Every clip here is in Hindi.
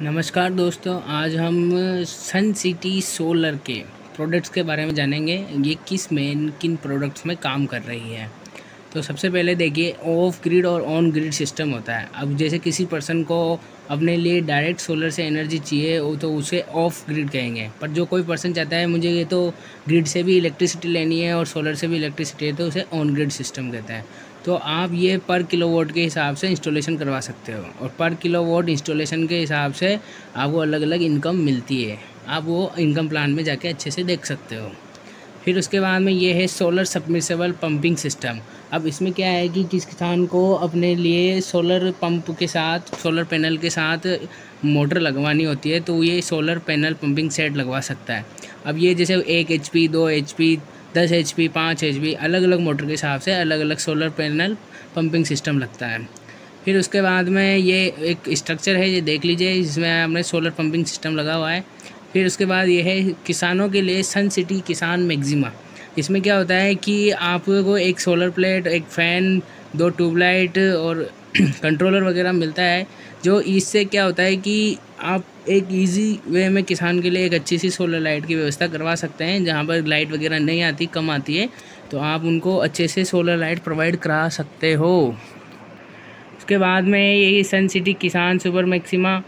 नमस्कार दोस्तों, आज हम सन सिटी सोलर के प्रोडक्ट्स के बारे में जानेंगे। ये किन प्रोडक्ट्स में काम कर रही है। तो सबसे पहले देखिए, ऑफ ग्रिड और ऑन ग्रिड सिस्टम होता है। अब जैसे किसी पर्सन को अपने लिए डायरेक्ट सोलर से एनर्जी चाहिए वो तो उसे ऑफ ग्रिड कहेंगे, पर जो कोई पर्सन चाहता है मुझे ये तो ग्रिड से भी इलेक्ट्रिसिटी लेनी है और सोलर से भी इलेक्ट्रिसिटी है, तो उसे ऑन ग्रिड सिस्टम कहते हैं। तो आप ये पर किलोवाट के हिसाब से इंस्टॉलेशन करवा सकते हो और पर किलोवाट इंस्टॉलेशन के हिसाब से आपको अलग अलग इनकम मिलती है। आप वो इनकम प्लान में जाके अच्छे से देख सकते हो। फिर उसके बाद में ये है सोलर सबमर्सिबल पंपिंग सिस्टम। अब इसमें क्या है कि किस किसान को अपने लिए सोलर पंप के साथ सोलर पैनल के साथ मोटर लगवानी होती है तो ये सोलर पैनल पंपिंग सेट लगवा सकता है। अब ये जैसे 1 HP 2 HP 10 HP 5 HP अलग अलग मोटर के हिसाब से अलग अलग सोलर पैनल पंपिंग सिस्टम लगता है। फिर उसके बाद में ये एक स्ट्रक्चर है, ये देख लीजिए, इसमें आपने सोलर पंपिंग सिस्टम लगा हुआ है। फिर उसके बाद ये है किसानों के लिए सन सिटी किसान मैक्सिमा। इसमें क्या होता है कि आपको एक सोलर प्लेट, एक फ़ैन, 2 ट्यूबलाइट और कंट्रोलर वगैरह मिलता है। जो इससे क्या होता है कि आप एक इजी वे में किसान के लिए एक अच्छी सी सोलर लाइट की व्यवस्था करवा सकते हैं। जहाँ पर लाइट वगैरह नहीं आती, कम आती है, तो आप उनको अच्छे से सोलर लाइट प्रोवाइड करा सकते हो। उसके बाद में यही सन सिटी किसान सुपर मैक्सिमा।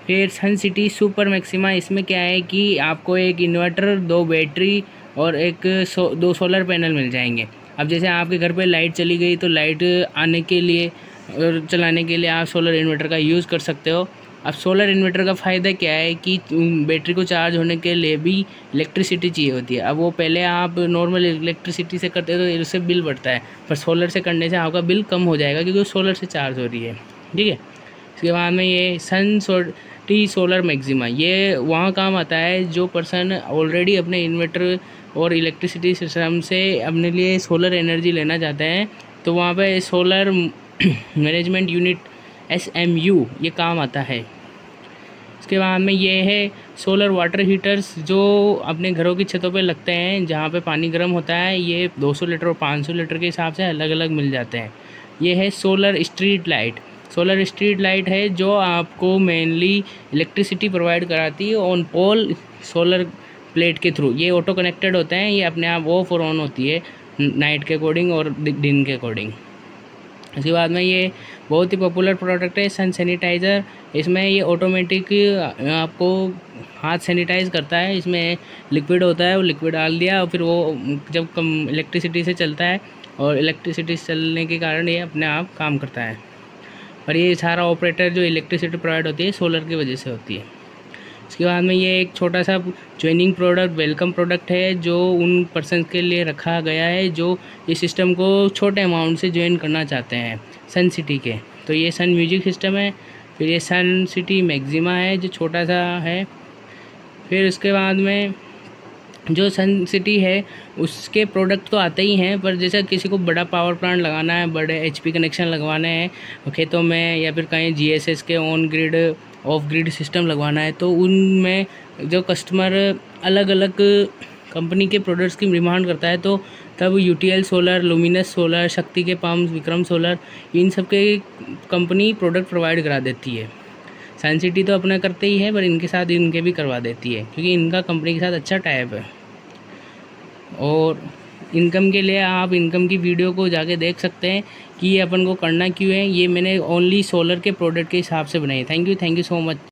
फिर सन सिटी सुपर मैक्सिमा, इसमें क्या है कि आपको एक इन्वर्टर, 2 बैटरी और 2 सोलर पैनल मिल जाएंगे। अब जैसे आपके घर पे लाइट चली गई तो लाइट आने के लिए और चलाने के लिए आप सोलर इन्वर्टर का यूज़ कर सकते हो। अब सोलर इन्वर्टर का फ़ायदा क्या है कि बैटरी को चार्ज होने के लिए भी इलेक्ट्रिसिटी चाहिए होती है। अब वो पहले आप नॉर्मल इलेक्ट्रिसिटी से करते हो तो उससे बिल बढ़ता है, पर सोलर से करने से आपका बिल कम हो जाएगा क्योंकि वो सोलर से चार्ज हो रही है। ठीक है। इसके बाद में ये सन सिटी सोलर मैक्सिमा, ये वहाँ काम आता है जो पर्सन ऑलरेडी अपने इन्वर्टर और इलेक्ट्रिसिटी सिस्टम से अपने लिए सोलर एनर्जी लेना चाहते हैं, तो वहाँ पे सोलर मैनेजमेंट यूनिट SMU ये काम आता है। इसके बाद में ये है सोलर वाटर हीटर्स, जो अपने घरों की छतों पे लगते हैं जहाँ पे पानी गर्म होता है। ये 200 लीटर और 500 लीटर के हिसाब से अलग अलग मिल जाते हैं। ये है solar street light. Solar street light है जो आपको मेनली इलेक्ट्रिसिटी प्रोवाइड कराती है ऑन पोल सोलर प्लेट के थ्रू। ये ऑटो कनेक्टेड होते हैं, ये अपने आप ऑफ और ऑन होती है नाइट के अकॉर्डिंग और दिन के अकॉर्डिंग। इसके बाद में ये बहुत ही पॉपुलर प्रोडक्ट है सन सैनिटाइज़र। इसमें ये ऑटोमेटिक आपको हाथ सैनिटाइज़ करता है। इसमें लिक्विड होता है, वो लिक्विड डाल दिया और फिर वो जब कम इलेक्ट्रिसिटी से चलता है और इलेक्ट्रिसिटी से चलने के कारण ये अपने आप काम करता है। और ये सारा ऑपरेटर जो इलेक्ट्रिसिटी प्रोवाइड होती है सोलर की वजह से होती है। इसके बाद में ये एक छोटा सा ज्वाइनिंग प्रोडक्ट, वेलकम प्रोडक्ट है जो उन पर्सन के लिए रखा गया है जो इस सिस्टम को छोटे अमाउंट से ज्वाइन करना चाहते हैं सन सिटी के। तो ये सन म्यूजिक सिस्टम है। फिर ये सन सिटी मैक्सिमा है जो छोटा सा है। फिर उसके बाद में जो सन सिटी है उसके प्रोडक्ट तो आते ही हैं, पर जैसे किसी को बड़ा पावर प्लांट लगाना है, बड़े HP कनेक्शन लगवाने हैं खेतों में, या फिर कहीं GSS के on grid of grid system लगवाना है, तो उनमें जो कस्टमर अलग अलग कंपनी के प्रोडक्ट्स की डिमांड करता है तो तब UTL सोलर, लुमिनस सोलर, शक्ति के पंप, विक्रम सोलर, इन सब के कंपनी प्रोडक्ट प्रोवाइड करा देती है। सन सिटी तो अपना करते ही है, पर इनके साथ इनके भी करवा देती है क्योंकि इनका कंपनी के साथ अच्छा टाइप है। और इनकम के लिए आप इनकम की वीडियो को जाके देख सकते हैं कि ये अपन को करना क्यों है। ये मैंने ओनली सोलर के प्रोडक्ट के हिसाब से बनाई है। Thank you so much.